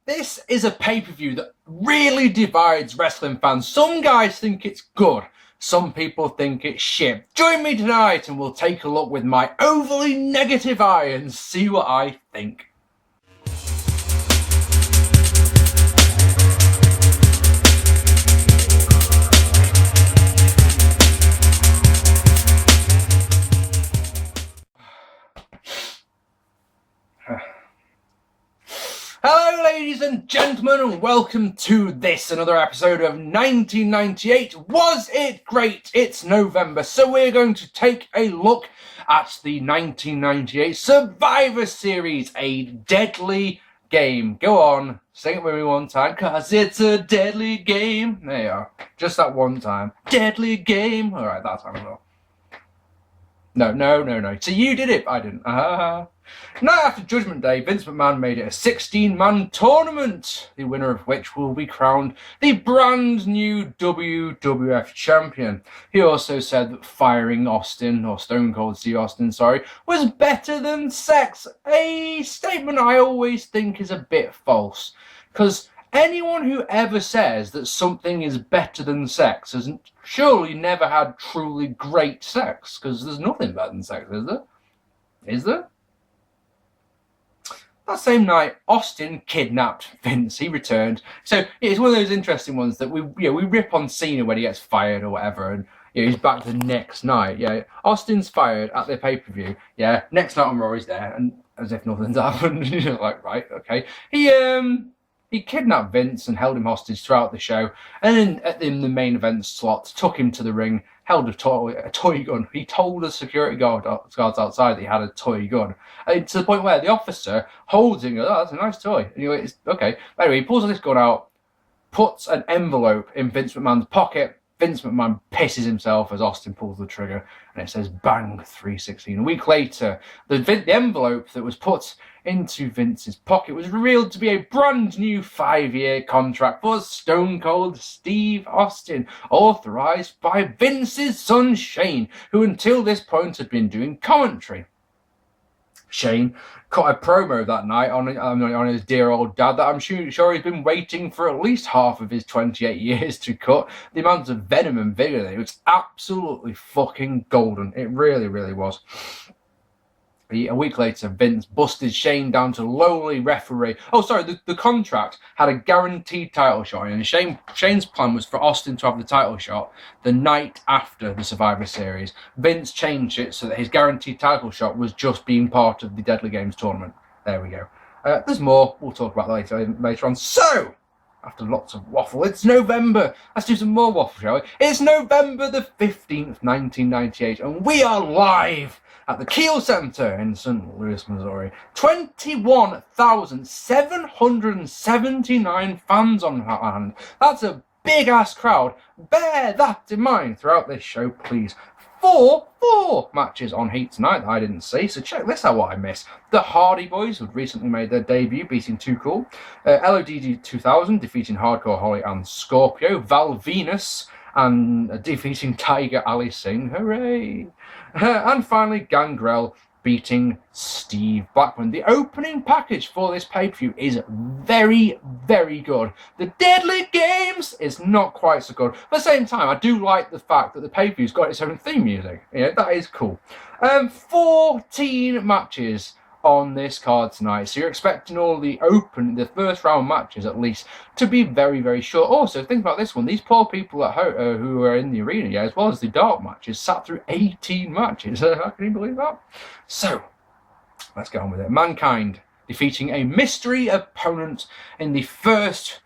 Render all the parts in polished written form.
This is a pay-per-view that really divides wrestling fans. Some guys think it's good. Some people think it's shit. Join me tonight and we'll take a look with my overly negative eye and see what I think. Hello ladies and gentlemen, and welcome to this, another episode of 1998. Was it great? It's November, so we're going to take a look at the 1998 Survivor Series, a deadly game. Go on, sing it with me one time, cause it's a deadly game. There you are, just that one time. Deadly game. Alright, that time as well. No. So you did it, I didn't. Night after Judgement Day, Vince McMahon made it a 16-man tournament, the winner of which will be crowned the brand new WWF champion. He also said that firing Austin, or Stone Cold Steve Austin, was better than sex. A statement I always think is a bit false, because anyone who ever says that something is better than sex has surely never had truly great sex, because there's nothing better than sex, is there? Is there? That same night, Austin kidnapped Vince. He returned. So it's one of those interesting ones that we rip on Cena when he gets fired or whatever, and he's back the next night. Yeah, Austin's fired at the pay-per-view. Yeah, next night on Raw he's there, and as if nothing's happened. You're like, right, okay. He kidnapped Vince and held him hostage throughout the show, and then in the main event slot, took him to the ring, held a toy gun. He told the security guards outside that he had a toy gun, to the point where the officer holds it and goes, "Oh, that's a nice toy." And it's okay. Anyway, he pulls this gun out, puts an envelope in Vince McMahon's pocket. Vince McMahon pisses himself as Austin pulls the trigger, and it says "Bang 316." A week later, the envelope that was put into Vince's pocket was revealed to be a brand new 5-year contract for Stone Cold Steve Austin, authorized by Vince's son Shane, who until this point had been doing commentary. Shane cut a promo that night on his dear old dad that I'm sure he's been waiting for at least half of his 28 years to cut. The amount of venom and vigor there, it was absolutely fucking golden. It really, really was. A week later, Vince busted Shane down to lowly referee. Oh, sorry, the contract had a guaranteed title shot, and Shane's plan was for Austin to have the title shot the night after the Survivor Series. Vince changed it so that his guaranteed title shot was just being part of the Deadly Games tournament. There we go. There's more. We'll talk about that later on. So, after lots of waffle, it's November. Let's do some more waffle, shall we? It's November the 15th, 1998, and we are live at the Kiel Center in St. Louis, Missouri. 21,779 fans on hand. That's a big-ass crowd. Bear that in mind throughout this show, please. Four matches on Heat tonight that I didn't see, so check this out what I missed. The Hardy Boys, who'd recently made their debut, beating Too Cool. LOD 2000, defeating Hardcore Holly and Scorpio. Val Venus, and defeating Tiger Ali Singh. Hooray! And finally, Gangrel beating Steve Blackman. The opening package for this pay-per-view is very, very good. The Deadly Games is not quite so good. But at the same time, I do like the fact that the pay-per-view's got its own theme music. That is cool. 14 matches on this card tonight, so you're expecting all the first round matches at least to be very, very short. Also, think about this one: these poor people at home who are in the arena, as well as the dark matches, sat through 18 matches. Can you believe that? So let's get on with it. Mankind defeating a mystery opponent in the first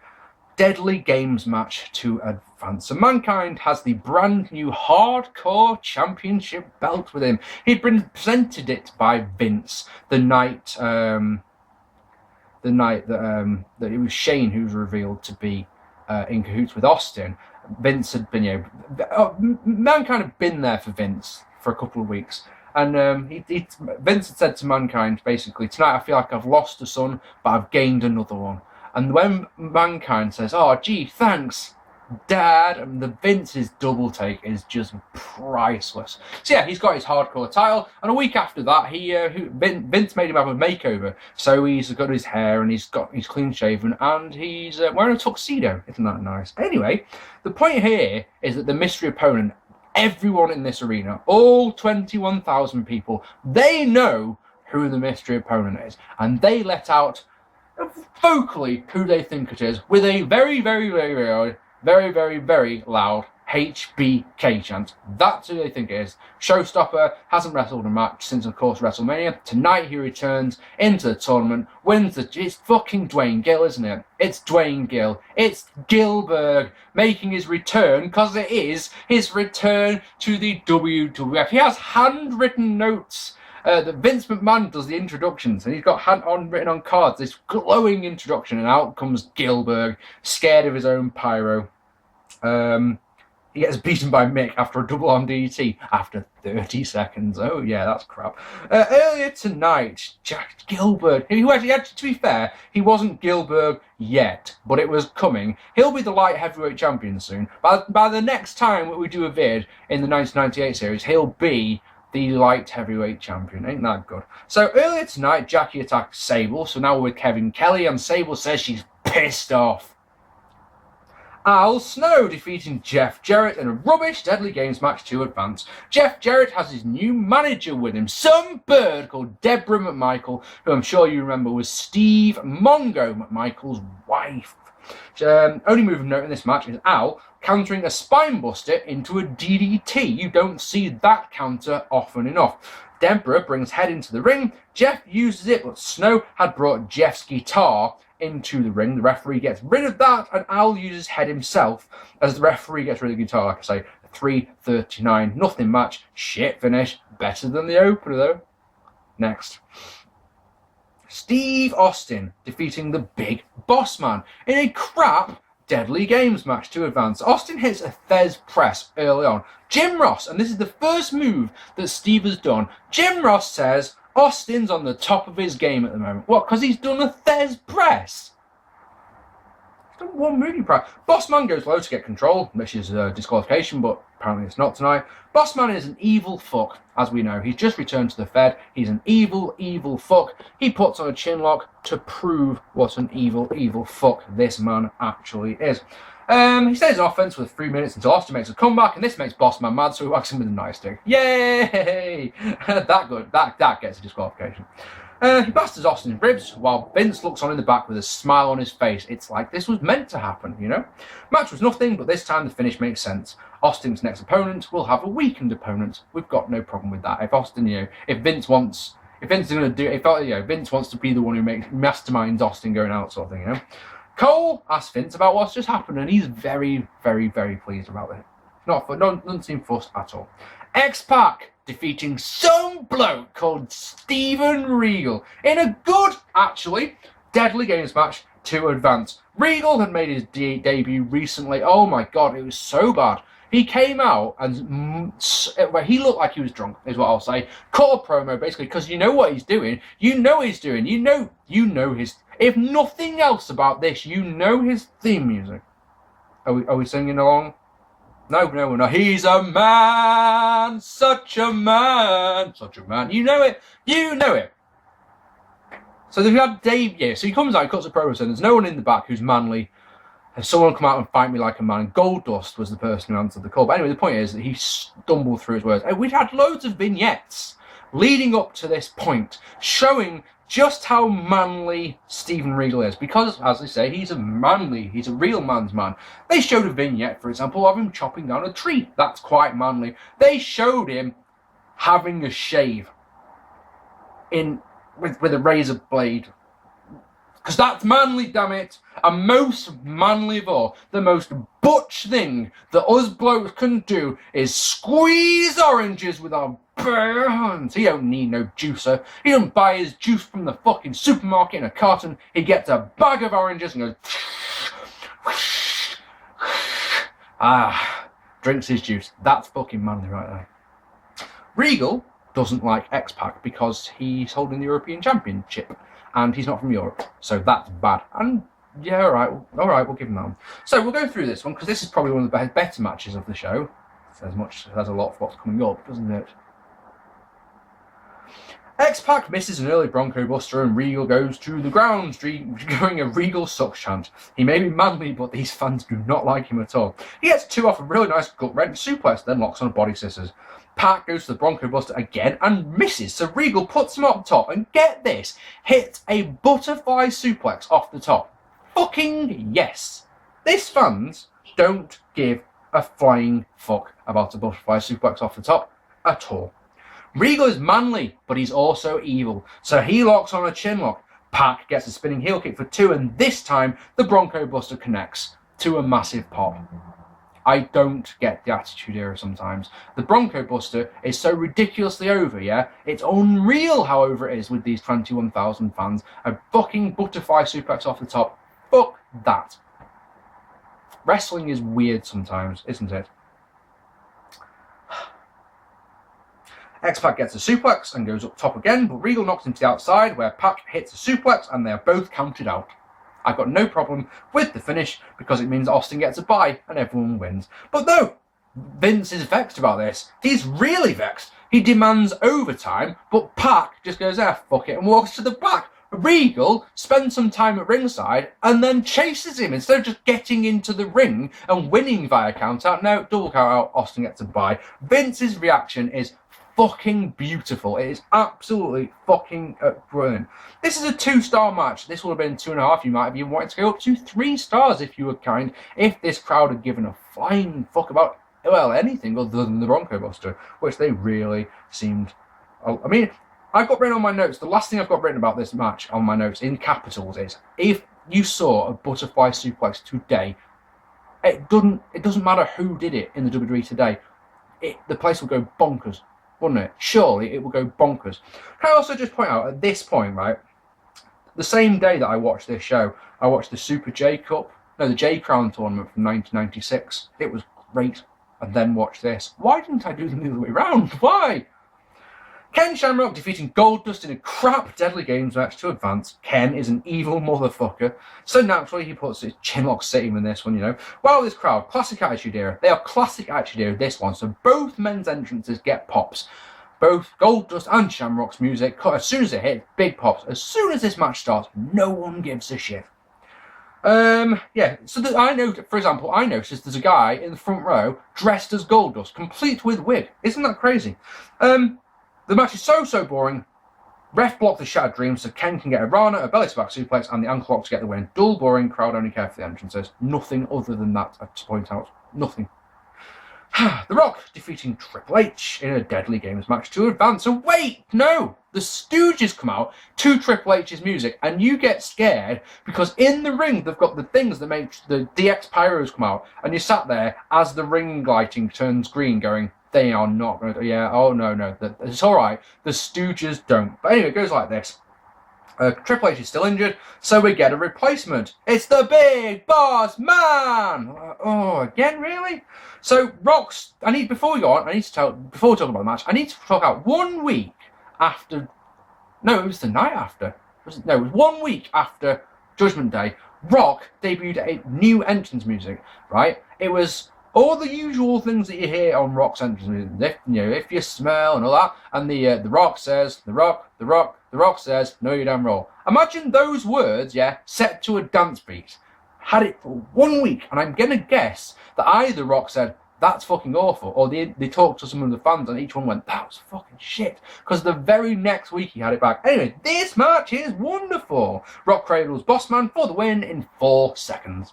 Deadly Games match to advance. So Mankind has the brand new Hardcore Championship belt with him. He'd been presented it by Vince the night that it was Shane who was revealed to be in cahoots with Austin. Vince had been, Mankind had been there for Vince for a couple of weeks. And Vince had said to Mankind, basically, "Tonight I feel like I've lost a son, but I've gained another one." And when Mankind says, "Oh, gee, thanks," Dad, and the Vince's double take is just priceless. So yeah, he's got his hardcore title, and a week after that, Vince made him have a makeover. So he's got his hair, and he's clean shaven, and he's wearing a tuxedo. Isn't that nice? Anyway, the point here is that the mystery opponent, everyone in this arena, all 21,000 people, they know who the mystery opponent is, and they let out vocally who they think it is with a very, very, very, very, very, very, very loud HBK chant. That's who they think it is. Showstopper, hasn't wrestled a match since, of course, WrestleMania. Tonight he returns into the tournament, wins it's fucking Dwayne Gill, isn't it? It's Dwayne Gill. It's Gillberg making his return, because it is his return to the WWF. He has handwritten notes. That Vince McMahon does the introductions, and he's got written on cards this glowing introduction, and out comes Gillberg, scared of his own pyro. He gets beaten by Mick after a double arm DDT after 30 seconds. Oh yeah, that's crap. Earlier tonight, Jack Gillberg, who actually, to be fair, he wasn't Gillberg yet, but it was coming. He'll be the light heavyweight champion soon. By the next time we do a vid in the 1998 series, he'll be the light heavyweight champion. Ain't that good? So earlier tonight, Jackie attacked Sable. So now we're with Kevin Kelly, and Sable says she's pissed off. Al Snow defeating Jeff Jarrett in a rubbish Deadly Games match to advance. Jeff Jarrett has his new manager with him, some bird called Deborah McMichael, who I'm sure you remember was Steve Mongo McMichael's wife. Only move of note in this match is Al countering a spinebuster into a DDT. You don't see that counter often enough. Deborah brings Head into the ring. Jeff uses it, but Snow had brought Jeff's guitar into the ring. The referee gets rid of that, and Al uses Head himself as the referee gets rid of the guitar. Like I say, 3:39, nothing match, shit finish, better than the opener though. Next. Steve Austin defeating the Big Bossman in a crap Deadly Games match to advance. Austin hits a Thez press early on. Jim Ross, and this is the first move that Steve has done, Jim Ross says Austin's on the top of his game at the moment. What, because he's done a Thez press? He's done one movie press. Bossman goes low to get control, which is a disqualification, but apparently it's not tonight. Bossman is an evil fuck, as we know. He's just returned to the Fed. He's an evil, evil fuck. He puts on a chin lock to prove what an evil, evil fuck this man actually is. He stays on offense with 3 minutes until Austin makes a comeback, and this makes Bossman mad, so he whacks him with a nightstick. Yay! That good. That gets a disqualification. He basters Austin's ribs while Vince looks on in the back with a smile on his face. It's like this was meant to happen, you know? Match was nothing, but this time the finish makes sense. Austin's next opponent will have a weakened opponent. We've got no problem with that. If Austin, if Vince wants to be the one who masterminds Austin going out, sort of thing, Cole asks Vince about what's just happened, and he's very, very, very pleased about it. Doesn't seem fussed at all. X-Pac defeating some bloke called Steven Regal in a good, actually, Deadly Games match to advance. Regal had made his debut recently. Oh my god, it was so bad. He came out and he looked like he was drunk, is what I'll say. Cut a promo, basically, because you know what he's doing. You know his. If nothing else about this, you know his theme music. Are we singing along? No, we're not. He's a man, such a man, such a man. You know it. So they've had Dave, so he comes out, he cuts a promo, and there's no one in the back who's manly. Has someone come out and fight me like a man? Goldust was the person who answered the call. But anyway, the point is that he stumbled through his words. And we'd had loads of vignettes leading up to this point, showing just how manly Steven Regal is. Because, as they say, he's a real man's man. They showed a vignette, for example, of him chopping down a tree. That's quite manly. They showed him having a shave with a razor blade. Because that's manly, damn it. And most manly of all, the most butch thing that us blokes can do is squeeze oranges with our bare hands. He don't need no juicer. He don't buy his juice from the fucking supermarket in a carton. He gets a bag of oranges and goes... drinks his juice. That's fucking manly right there. Regal doesn't like X-Pac because he's holding the European Championship. And he's not from Europe, so that's bad. And Yeah, all right, we'll give him that one. So we'll go through this one because this is probably one of the better matches of the show. There's a lot of what's coming up, doesn't it? X-Pac misses an early Bronco Buster and Regal goes to the ground, going a Regal sucks chant. He may be manly, but these fans do not like him at all. He gets 2 off a really nice gut-wrench suplex, then locks on a body scissors. Pac goes to the Bronco Buster again and misses, so Regal puts him up top and, get this, hits a butterfly suplex off the top. Fucking yes! These fans don't give a flying fuck about a butterfly suplex off the top at all. Regal is manly, but he's also evil, so he locks on a chin lock. Pac gets a spinning heel kick for 2, and this time the Bronco Buster connects to a massive pop. I don't get the Attitude Era sometimes. The Bronco Buster is so ridiculously over, yeah? It's unreal how over it is with these 21,000 fans. A fucking butterfly suplex off the top. Fuck that. Wrestling is weird sometimes, isn't it? X-Pac gets a suplex and goes up top again, but Regal knocks him to the outside where Pac hits a suplex and they are both counted out. I've got no problem with the finish because it means Austin gets a bye and everyone wins. But no, Vince is vexed about this. He's really vexed. He demands overtime, but Pac just goes, fuck it, and walks to the back. Regal spends some time at ringside and then chases him instead of just getting into the ring and winning via count out. No, double count out, Austin gets a bye. Vince's reaction is fucking beautiful. It is absolutely fucking brilliant. This is a 2-star match. This would have been 2.5. You might have even wanted to go up to 3 stars if you were kind. If this crowd had given a flying fuck about, well, anything other than the Bronco Buster, which they really seemed. I mean, I've got written on my notes. The last thing I've got written about this match on my notes in capitals is: if you saw a butterfly suplex today, it doesn't matter who did it in the WWE today. The place will go bonkers. Wouldn't it? Surely it will go bonkers. Can I also just point out at this point, right? The same day that I watched this show, I watched the Super J Cup, the J Crown tournament from 1996. It was great. And then watched this. Why didn't I do them the other way around? Why? Ken Shamrock defeating Goldust in a crap Deadly Games match to advance. Ken is an evil motherfucker, so naturally he puts his chinlock sitting in this one, Wow, this crowd, classic Attitude Era. They are classic Attitude Era, this one, so both men's entrances get pops. Both Goldust and Shamrock's music, as soon as it hits, big pops. As soon as this match starts, no one gives a shit. Yeah, so I know, for example, I noticed there's a guy in the front row dressed as Goldust, complete with wig. Isn't that crazy? The match is so boring. Ref blocked the Shattered Dream so Ken can get a Rana, a belly to back suplex, and the ankle lock to get the win. Dull, boring, crowd only care for the entrances. Nothing other than that to point out. Nothing. The Rock defeating Triple H in a Deadly Games match to advance. And wait, no! The Stooges come out to Triple H's music, and you get scared because in the ring they've got the things that make the DX Pyros come out, and you sat there as the ring lighting turns green going, they are not going to, no, it's alright, the Stooges don't. But anyway, it goes like this. Triple H is still injured, so we get a replacement. It's the Big Boss Man! Again, really? So, Rock's, before we go on, before we talk about the match, I need to talk out 1 week after, no, it was the night after. It was 1 week after Judgment Day, Rock debuted a new entrance music, right? It was all the usual things that you hear on Rock's entrance music, if you smell and all that, and the Rock says, the Rock says, no you damn roll. Imagine those words, set to a dance beat. Had it for 1 week, and I'm gonna guess that either Rock said, that's fucking awful, or they talked to some of the fans and each one went, that was fucking shit, because the very next week he had it back. Anyway, this match is wonderful. Rock cradles Bossman for the win in 4 seconds.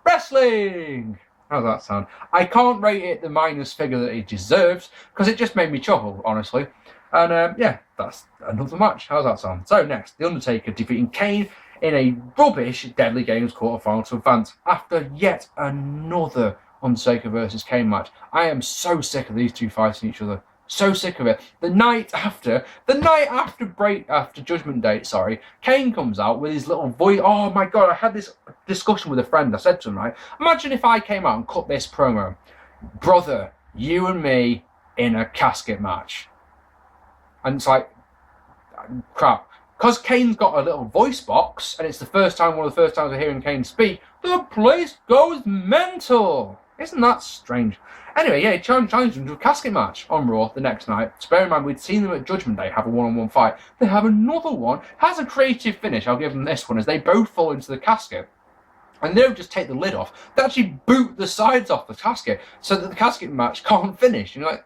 Wrestling! How's that sound? I can't rate it the minus figure that it deserves, because it just made me chuckle, honestly. And that's another match. How's that sound? So next, The Undertaker defeating Kane in a rubbish Deadly Games quarterfinal to advance after yet another Undertaker versus Kane match. I am so sick of these two fighting each other. So sick of it. The night after Judgment Day, Kane comes out with his little voice. Oh my god, I had this discussion with a friend. I said to him, right, imagine if I came out and cut this promo. Brother, you and me in a casket match. And it's like, crap. because Kane's got a little voice box, and it's one of the first times we're hearing Kane speak, the place goes mental. Isn't that strange? Anyway, yeah, he challenged him to a casket match on Raw the next night. So bear in mind, we'd seen them at Judgement Day have a one-on-one fight. They have another one, has a creative finish. I'll give them this one, as they both fall into the casket. And they don't just take the lid off, they actually boot the sides off the casket so that the casket match can't finish. And you're like,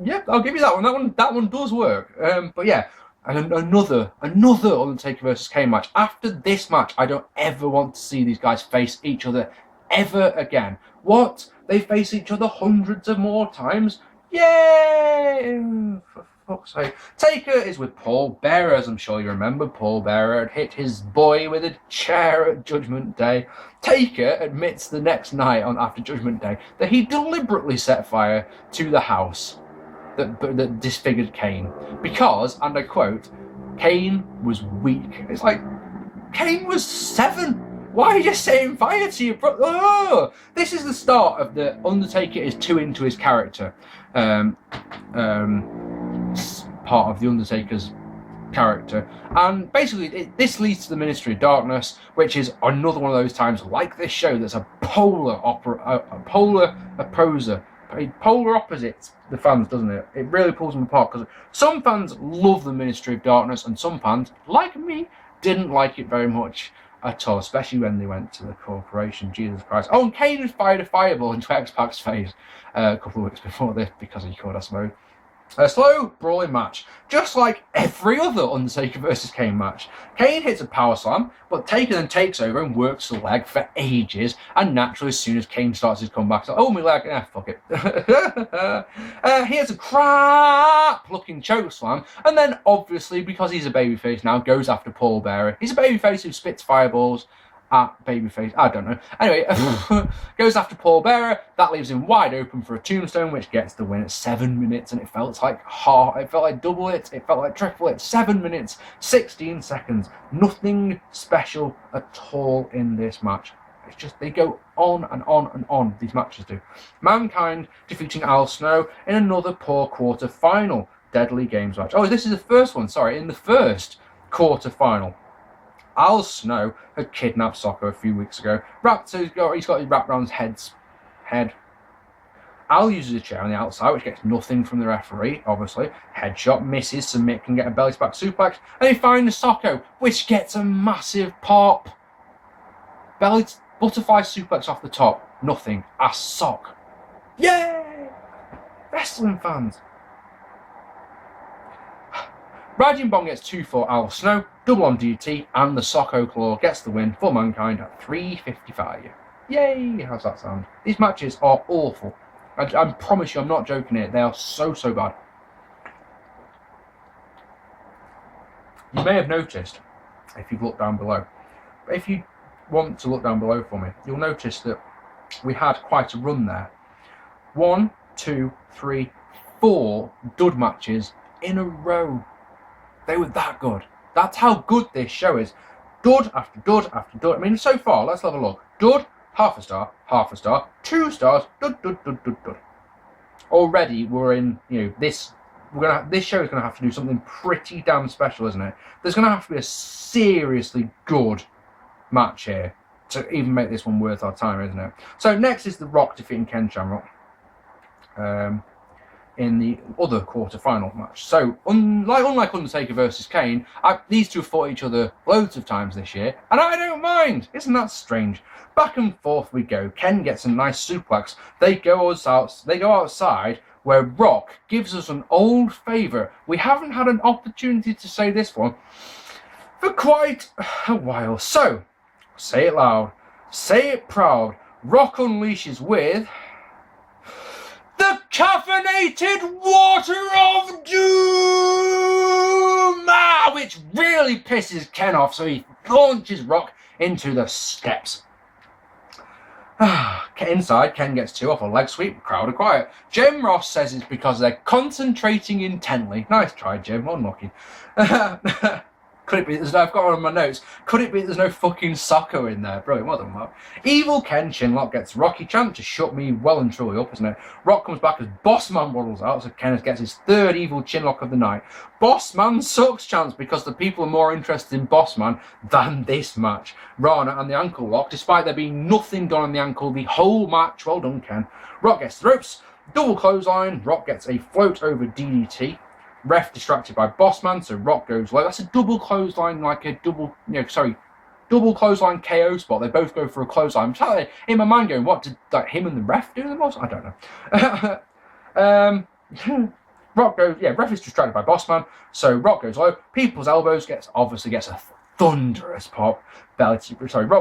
yep, I'll give you that one. That one does work. But yeah, and another Undertaker versus Kane match. After this match, I don't ever want to see these guys face each other ever again. What? They face each other hundreds of more times? Yay! For fuck's sake. Taker is with Paul Bearer, as I'm sure you remember. Paul Bearer had hit his boy with a chair at Judgment Day. Taker admits the next night after Judgment Day that he deliberately set fire to the house that disfigured Kane. Because, and I quote, Kane was weak. It's like, Kane was 7. Why are you setting fire to your brother? Oh! This is the start of the Undertaker is too into his character. Part of the Undertaker's character. And basically, this leads to the Ministry of Darkness, which is another one of those times, like this show, that's a polar opposites the fans, doesn't it? It really pulls them apart, because some fans love the Ministry of Darkness, and some fans, like me, didn't like it very much at all, especially when they went to the corporation. Jesus Christ. Oh, and Kane had fired a fireball into X-Pac's face a couple of weeks before this, because he could, I suppose. A slow, brawling match, just like every other Undertaker versus Kane match. Kane hits a power slam, but Taker then takes over and works the leg for ages, and naturally, as soon as Kane starts his comeback, it's like, oh, my leg, fuck it. He has a crap-looking choke slam, and then, obviously, because he's a babyface now, goes after Paul Bearer. He's a babyface who spits fireballs at babyface, I don't know. Anyway, goes after Paul Bearer. That leaves him wide open for a tombstone, which gets the win at 7 minutes, and it felt like double it, it felt like triple it. 7 minutes, 16 seconds. Nothing special at all in this match. It's just, they go on and on and on, these matches do. Mankind defeating Al Snow in another poor quarter-final Deadly Games match. Oh, this is the first one, sorry, in the first quarter-final. Al Snow had kidnapped Socko a few weeks ago. He's got his wrapped around his head. Al uses a chair on the outside, which gets nothing from the referee, obviously. Headshot misses, Submit can get a belly back suplex, and he finds Socko, which gets a massive pop. Butterfly suplex off the top, nothing. A sock. Yay! Wrestling fans. Raging Bomb gets 2 for Al Snow, double on DT, and the Socko Claw gets the win for Mankind at 3:55. Yay! How's that sound? These matches are awful. I promise you, I'm not joking here. They are so bad. You may have noticed, if you've looked down below, but if you want to look down below for me, you'll notice that we had quite a run there. 1, 2, 3, 4 dud matches in a row. They were that good. That's how good this show is. Dud after dud after dud. I mean, so far, let's have a look. Dud, half a star, 2 stars, dud. Already, we're in, this show is going to have to do something pretty damn special, isn't it? There's going to have to be a seriously good match here to even make this one worth our time, isn't it? So next is The Rock defeating Ken Shamrock in the other quarter-final match. So, unlike Undertaker versus Kane, these two have fought each other loads of times this year, and I don't mind. Isn't that strange? Back and forth we go. Ken gets a nice suplex. They go outside, where Rock gives us an old favour. We haven't had an opportunity to say this one for quite a while. So, say it loud, say it proud. Rock unleashes with the caffeinated water of doom, which really pisses Ken off, so he launches Rock into the steps. Inside, Ken gets 2 off a leg sweep, crowd are quiet. Jim Ross says it's because they're concentrating intently. Nice try, Jim, unlucky. Could it be there's no, I've got it on my notes. Could it be there's no fucking soccer in there? Brilliant, well done, Mark. Evil Ken Shamrock gets Rocky chant to shut me well and truly up, isn't it? Rock comes back as Bossman waddles out, so Kenneth gets his third evil chinlock of the night. Bossman sucks chance because the people are more interested in Bossman than this match. Rana and the ankle lock, despite there being nothing done on the ankle the whole match. Well done, Ken. Rock gets the ropes, double clothesline. Rock gets a float over DDT. Ref distracted by Bossman, so Rock goes low. That's a double clothesline, like a double, double clothesline KO spot. They both go for a clothesline. I'm in my mind going, what did like him and the ref do the most? I don't know. Rock goes, ref is distracted by Bossman, so Rock goes low. People's elbows obviously gets a thunderous pop. Rock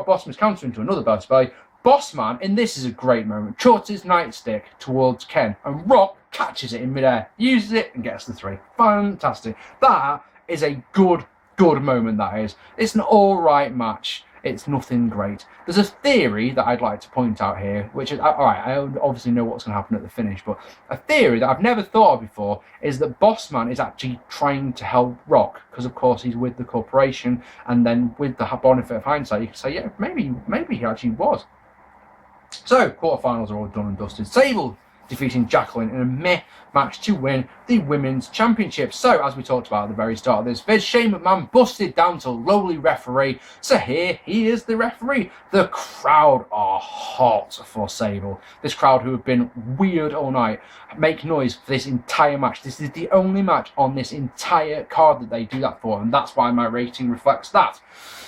Bossman's counter into another belly to belly. Bossman, and this is a great moment, chucks his nightstick towards Ken, and Rock catches it in midair, uses it, and gets the 3. Fantastic. That is a good moment, that is. It's an alright match. It's nothing great. There's a theory that I'd like to point out here, which is, alright, I obviously know what's going to happen at the finish, but a theory that I've never thought of before is that Bossman is actually trying to help Rock, because of course he's with the corporation, and then with the benefit of hindsight, you can say, yeah, maybe he actually was. So, quarterfinals are all done and dusted. Sable defeating Jacqueline in a meh match to win the Women's Championship. So, as we talked about at the very start of this vid, Shane McMahon busted down to lowly referee. So here he is, the referee. The crowd are hot for Sable. This crowd who have been weird all night make noise for this entire match. This is the only match on this entire card that they do that for, and that's why my rating reflects that.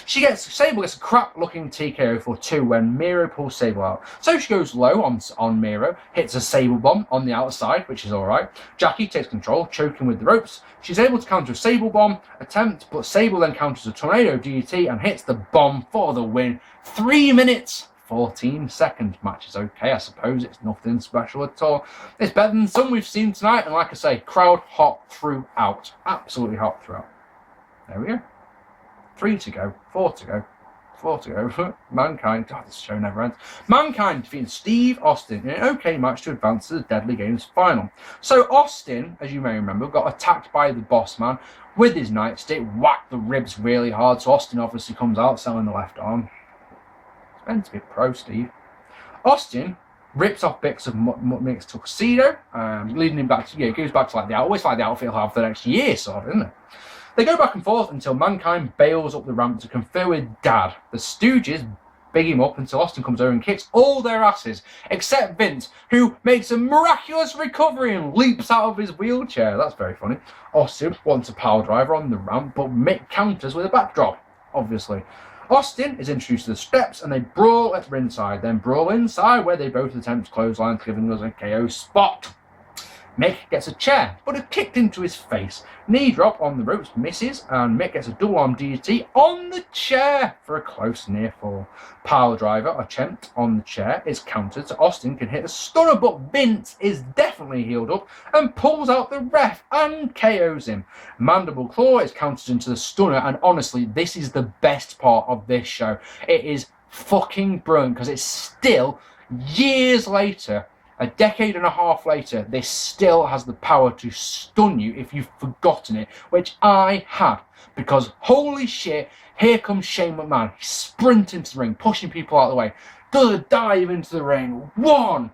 Sable gets a crap-looking TKO for 2 when Miro pulls Sable out. So she goes low on Miro, hits a Sable bomb on the outside, which is alright. Jackie takes control, choking with the ropes. She's able to counter a Sable bomb attempt, but Sable then counters a tornado DDT and hits the bomb for the win. 3 minutes, 14 seconds. Match is okay, I suppose. It's nothing special at all. It's better than some we've seen tonight, and like I say, crowd hot throughout. Absolutely hot throughout. There we go. 3 to go, 4 to go, 4 to go. Mankind, God, this show never ends. Mankind defeating Steve Austin in an okay match to advance to the Deadly Games final. So Austin, as you may remember, got attacked by the Bossman with his nightstick, whacked the ribs really hard, so Austin obviously comes out selling the left arm. It's meant to be pro, Steve. Austin rips off bits of Mick's tuxedo, leading him back to, it goes back to like the outfit he'll have for the next year, sort of, isn't it? They go back and forth until Mankind bails up the ramp to confer with Dad. The Stooges big him up until Austin comes over and kicks all their asses, except Vince, who makes a miraculous recovery and leaps out of his wheelchair. That's very funny. Austin wants a power driver on the ramp, but Mick counters with a backdrop, obviously. Austin is introduced to the steps and they brawl at ringside, then brawl inside where they both attempt clotheslines, giving us a KO spot. Mick gets a chair, but it's kicked into his face. Knee drop on the ropes misses, and Mick gets a double arm DDT on the chair for a close near fall. Pile driver attempt on the chair is countered, so Austin can hit a stunner, but Vince is definitely healed up and pulls out the ref and KOs him. Mandible claw is countered into the stunner, and honestly, this is the best part of this show. It is fucking brilliant because it's still years later. A decade and a half later, this still has the power to stun you if you've forgotten it, which I had. Because holy shit, here comes Shane McMahon. He sprints into the ring, pushing people out of the way. Does a dive into the ring. 1,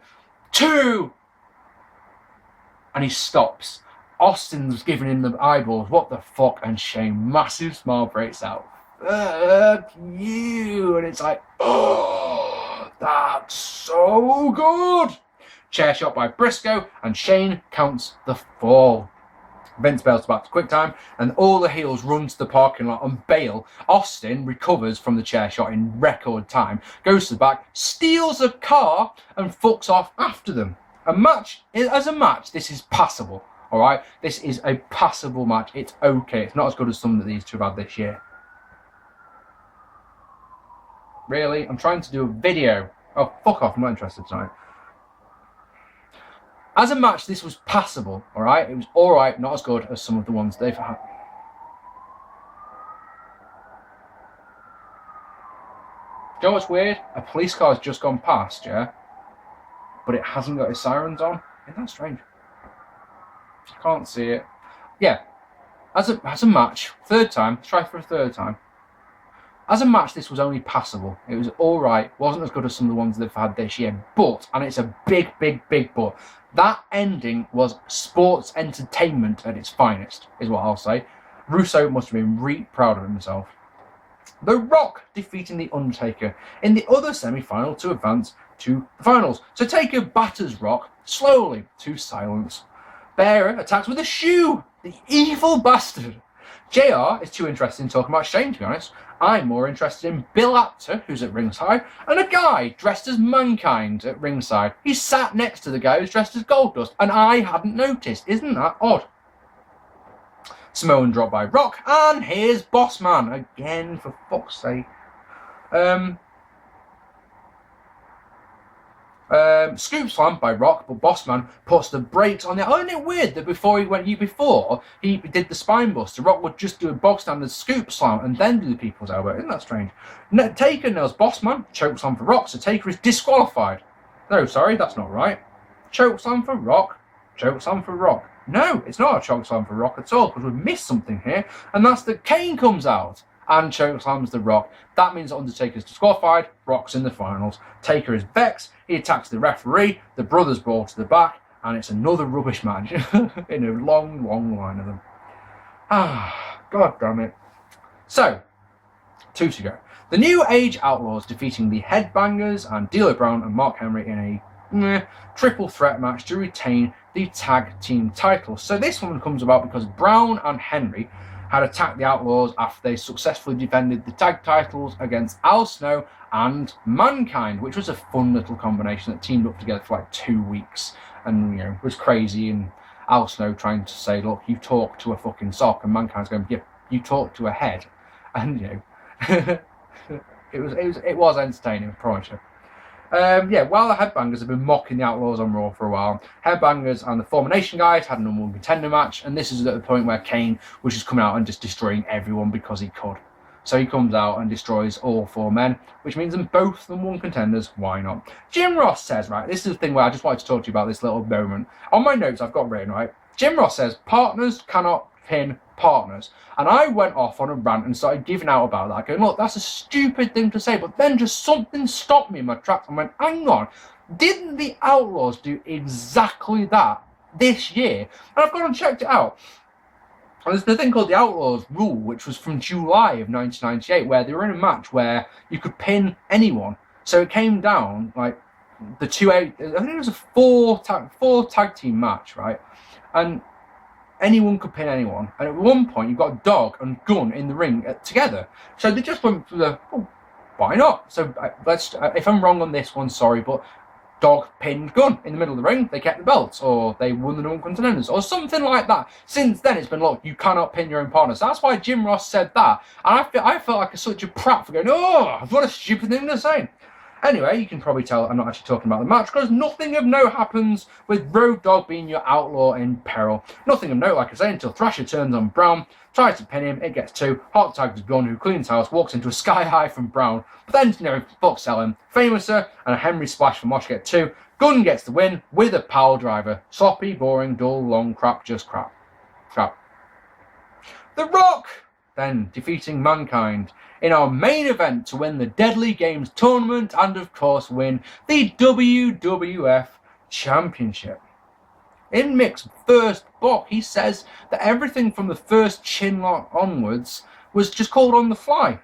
2. And he stops. Austin's giving him the eyeballs. What the fuck? And Shane, massive smile breaks out. Fuck you. And it's like, oh, that's so good. Chair shot by Briscoe, and Shane counts the fall. Vince bails back to quick time, and all the heels run to the parking lot and bail. Austin recovers from the chair shot in record time, goes to the back, steals a car, and fucks off after them. As a match, this is passable, alright? This is a passable match. It's okay. It's not as good as some that these two have had this year. Really? I'm trying to do a video. Oh, fuck off. I'm not interested tonight. As a match, this was passable, alright? It was alright, not as good as some of the ones they've had. Do you know what's weird? A police car's just gone past, yeah? But it hasn't got its sirens on. Isn't that strange? I can't see it. Yeah. As a match, third time, let's try for a third time. As a match, this was only passable. It was all right. Wasn't as good as some of the ones they've had this year. But, and it's a big, big, big but, that ending was sports entertainment at its finest, is what I'll say. Russo must have been proud of himself. The Rock defeating The Undertaker in the other semi-final to advance to the finals. So Taker batters Rock slowly to silence. Bearer attacks with a shoe. The evil bastard. JR is too interested in talking about Shane, to be honest. I'm more interested in Bill Apter, who's at ringside, and a guy dressed as Mankind at ringside. He's sat next to the guy who's dressed as Goldust, and I hadn't noticed. Isn't that odd? Samoan drop by Rock, and here's Bossman. Again, for fuck's sake. Scoop slam by Rock, but Bossman puts the brakes on it. Oh, isn't it weird that before he did the spine buster, Rock would just do a bog standard scoop slam and then do the people's elbow? Isn't that strange? Taker nails Bossman, choke slam for Rock, so Taker is disqualified. No, sorry, that's not right. Choke slam for Rock, choke slam for Rock. No, it's not a choke slam for Rock at all, because we've missed something here, and that's that Kane comes out and choke slams the Rock. That means Undertaker's disqualified, Rock's in the finals. Taker is vexed, he attacks the referee, the brothers brawl to the back, and it's another rubbish match in a long, long line of them. God damn it. So, 2 to go. The New Age Outlaws defeating the Headbangers and D'Lo Brown and Mark Henry in a triple threat match to retain the tag team titles. So this one comes about because Brown and Henry had attacked the Outlaws after they successfully defended the tag titles against Al Snow and Mankind, which was a fun little combination that teamed up together for like 2 weeks and, was crazy. And Al Snow trying to say, look, you talk to a fucking sock, and Mankind's going, yeah, you talk to a head. And, it was entertaining, I promise you. While the Headbangers have been mocking the Outlaws on Raw for a while, Headbangers and the Former Nation guys had a number 1 contender match, and this is at the point where Kane was just coming out and just destroying everyone because he could. So he comes out and destroys all 4 men, which means them both number 1 contenders. Why not? Jim Ross says, right, this is the thing where I just wanted to talk to you about this little moment. On my notes I've got written, right, Jim Ross says, partners cannot pin partners. And I went off on a rant and started giving out about that, going, look, that's a stupid thing to say, but then just something stopped me in my tracks and went, hang on, didn't the Outlaws do exactly that this year? And I've gone and checked it out. And there's the thing called the Outlaws rule, which was from July of 1998, where they were in a match where you could pin anyone. So it came down, like, I think it was a four tag team match, right? And anyone could pin anyone. And at one point, you've got Dog and Gun in the ring together. So they just went for why not? So if I'm wrong on this one, sorry, but Dog pinned Gun in the middle of the ring. They kept the belts, or they won the number 1 contenders, or something like that. Since then, it's been, look, you cannot pin your own partner. So that's why Jim Ross said that. And I felt like such a prat for going, oh, what a stupid thing to say. Anyway, you can probably tell I'm not actually talking about the match because nothing of note happens with Road Dogg being your outlaw in peril. Nothing of note, like I say, until Thrasher turns on Brown, tries to pin him, it gets 2, hot tags Gun, who cleans house, walks into a sky high from Brown, but then, fuck selling. Famouser and a Henry splash from Mosh get 2. Gun gets the win with a power driver. Sloppy, boring, dull, long, crap, just crap. Crap. The Rock then defeating Mankind in our main event to win the Deadly Games tournament and, of course, win the WWF Championship. In Mick's first book, he says that everything from the first chin lock onwards was just called on the fly.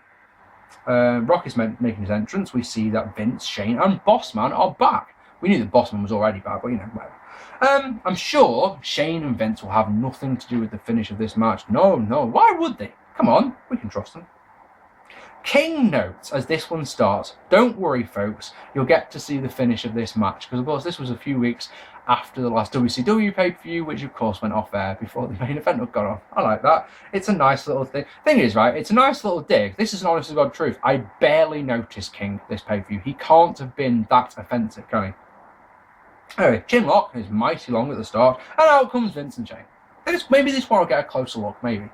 Rock is making his entrance. We see that Vince, Shane, and Bossman are back. We knew that Bossman was already back, but whatever. I'm sure Shane and Vince will have nothing to do with the finish of this match. No, why would they? Come on, we can trust them. King notes as this one starts, don't worry folks, you'll get to see the finish of this match, because of course this was a few weeks after the last WCW pay-per-view, which of course went off air before the main event had gone off. I like that. It's a nice little thing. Thing is, right, it's a nice little dig. This is an honest to God truth. I barely noticed King this pay-per-view. He can't have been that offensive, can he? Anyway, chin lock is mighty long at the start, and out comes Vince and Shane. Maybe this one will get a closer look, maybe.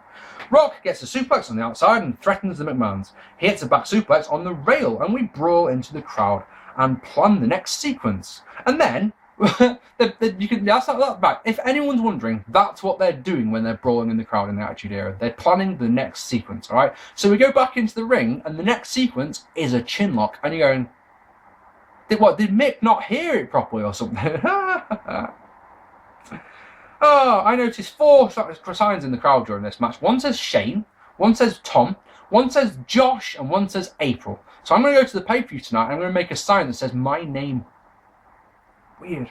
Rock gets a suplex on the outside and threatens the McMahons. He hits a back suplex on the rail, and we brawl into the crowd and plan the next sequence. And then That's back. If anyone's wondering, that's what they're doing when they're brawling in the crowd in the Attitude Era. They're planning the next sequence, all right? So we go back into the ring, and the next sequence is a chin lock, and you're going, did Mick not hear it properly or something? Oh, I noticed 4 signs in the crowd during this match. One says Shane, one says Tom, one says Josh, and one says April. So I'm going to go to the pay-per-view tonight, and I'm going to make a sign that says my name. Weird.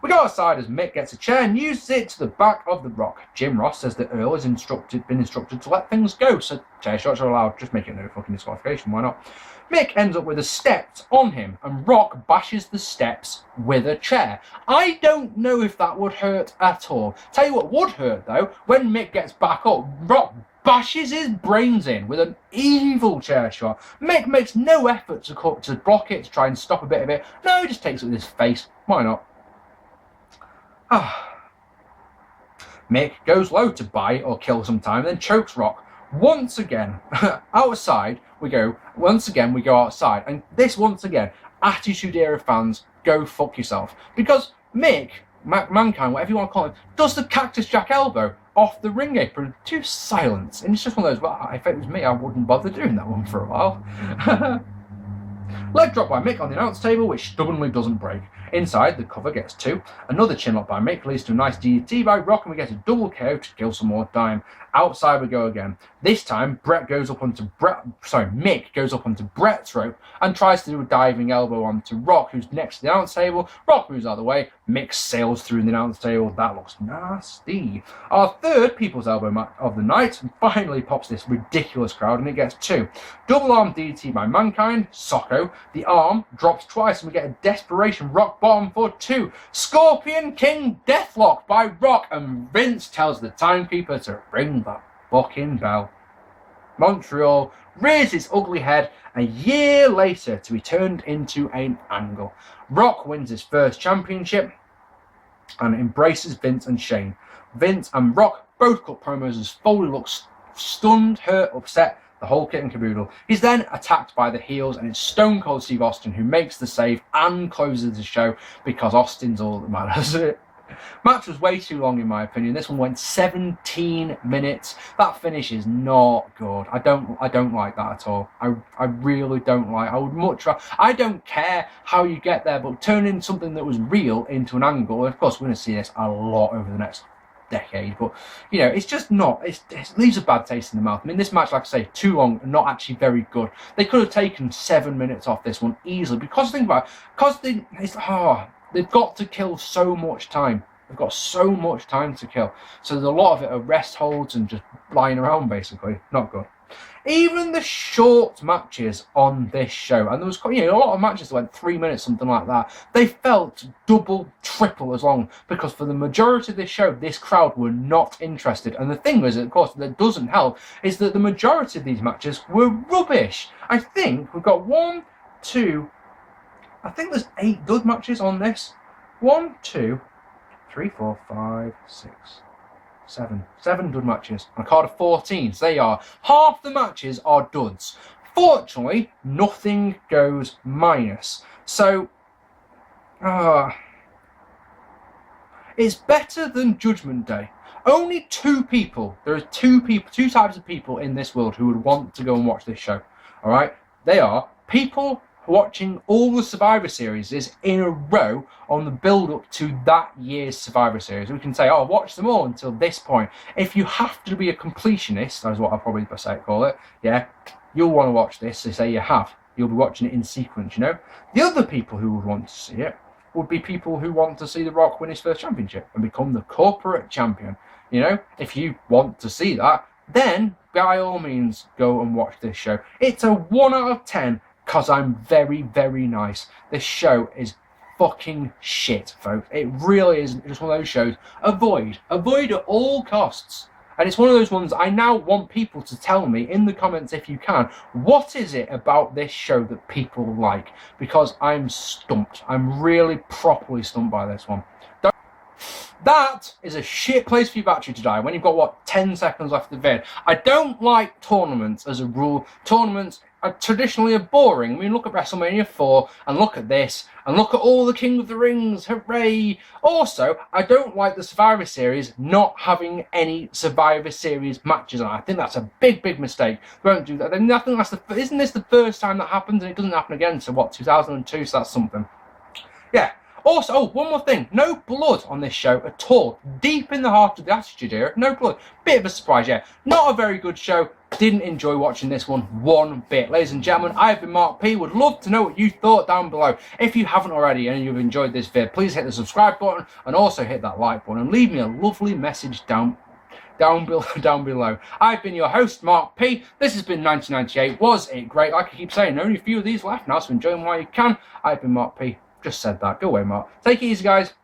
We go outside as Mick gets a chair and uses it to the back of the Rock. Jim Ross says that Earl has been instructed to let things go, so chair shots are allowed. Just make it no fucking disqualification, why not? Mick ends up with the steps on him, and Rock bashes the steps with a chair. I don't know if that would hurt at all. Tell you what would hurt, though, when Mick gets back up, Rock bashes his brains in with an evil chair shot. Mick makes no effort to block it, to try and stop a bit of it. No, he just takes it with his face. Why not? Mick goes low to buy or kill some time, then chokes Rock. Once again, outside we go. Once again, we go outside. And this, once again, Attitude Era fans, go fuck yourself. Because Mick, Mankind, whatever you want to call him, does the Cactus Jack elbow off the ring apron to silence. And it's just one of those, well, if it was me, I wouldn't bother doing that one for a while. Leg drop by Mick on the announce table, which stubbornly doesn't break. Inside, the cover gets 2. Another chin lock by Mick leads to a nice DDT by Rock, and we get a double KO to kill some more time. Outside we go again. This time, Mick goes up onto Brett's rope and tries to do a diving elbow onto Rock, who's next to the announce table. Rock moves out of the way. Mick sails through the announce table. That looks nasty. Our third people's elbow match of the night finally pops this ridiculous crowd, and it gets 2. Double arm DDT by Mankind, Socko. The arm drops twice, and we get a desperation Rock bottom for 2. Scorpion King Deathlock by Rock, and Vince tells the timekeeper to ring the fucking bell. Montreal rears its ugly head a year later to be turned into an angle. Rock wins his first championship and embraces Vince and Shane. Vince and Rock both cut promos as Foley looks stunned, hurt, upset, the whole kit and caboodle. He's then attacked by the heels, and it's Stone Cold Steve Austin who makes the save and closes the show, because Austin's all that matters. Match was way too long in my opinion. This one went 17 minutes. That finish is not good. I don't like that at all. I really don't like. I would much rather. I don't care how you get there, but turning something that was real into an angle. Of course, we're going to see this a lot over the next decade, but you know, it's just not. It leaves a bad taste in the mouth. I mean, this match, like I say, too long and not actually very good. They could have taken 7 minutes off this one easily, because think about it, because they've got to kill so much time. They've got so much time to kill. So there's a lot of it are rest holds and just lying around, basically. Not good. Even the short matches on this show, and there was, a lot of matches that went 3 minutes, something like that, they felt double, triple as long, because for the majority of this show, this crowd were not interested. And the thing is, of course, that doesn't help, is that the majority of these matches were rubbish. I think we've got I think there's 8 good matches on this. 1, 2, 3, 4, 5, 6, 7. 7 dud matches on a card of 14. So they are. Half the matches are duds. Fortunately, nothing goes minus. So, it's better than Judgment Day. Only 2 people. There are 2 types of people in this world who would want to go and watch this show. All right? They are people watching all the Survivor Series in a row on the build-up to that year's Survivor Series. We can say, watch them all until this point. If you have to be a completionist, that is what I'll probably call it, yeah, you'll want to watch this. They say you have. You'll be watching it in sequence, you know. The other people who would want to see it would be people who want to see The Rock win his first championship and become the corporate champion. You know, if you want to see that, then by all means go and watch this show. It's a 1 out of 10. Because I'm very, very nice. This show is fucking shit, folks. It really is just one of those shows. Avoid at all costs. And it's one of those ones I now want people to tell me in the comments, if you can, what is it about this show that people like? Because I'm stumped. I'm really properly stumped by this one. That is a shit place for your battery to die when you've got, 10 seconds left of the vid. I don't like tournaments as a rule. Tournaments, traditionally are boring. I mean, look at WrestleMania 4 and look at this and look at all the King of the Rings. Hooray! Also, I don't like the Survivor Series not having any Survivor Series matches on. I think that's a big, big mistake. They won't do that. I think that's isn't this the first time that happens, and it doesn't happen again? So what? 2002. So that's something. Yeah. Also, oh, one more thing. No blood on this show at all. Deep in the heart of the Attitude Era, no blood. Bit of a surprise, yeah. Not a very good show. Didn't enjoy watching this one bit. Ladies and gentlemen, I've been Mark P. Would love to know what you thought down below. If you haven't already and you've enjoyed this vid, please hit the subscribe button and also hit that like button and leave me a lovely message down below. I've been your host, Mark P. This has been 1998. Was it great? Like I keep saying, only a few of these left now, so enjoy them while you can. I've been Mark P. Just said that. Go away, Mark. Take it easy, guys.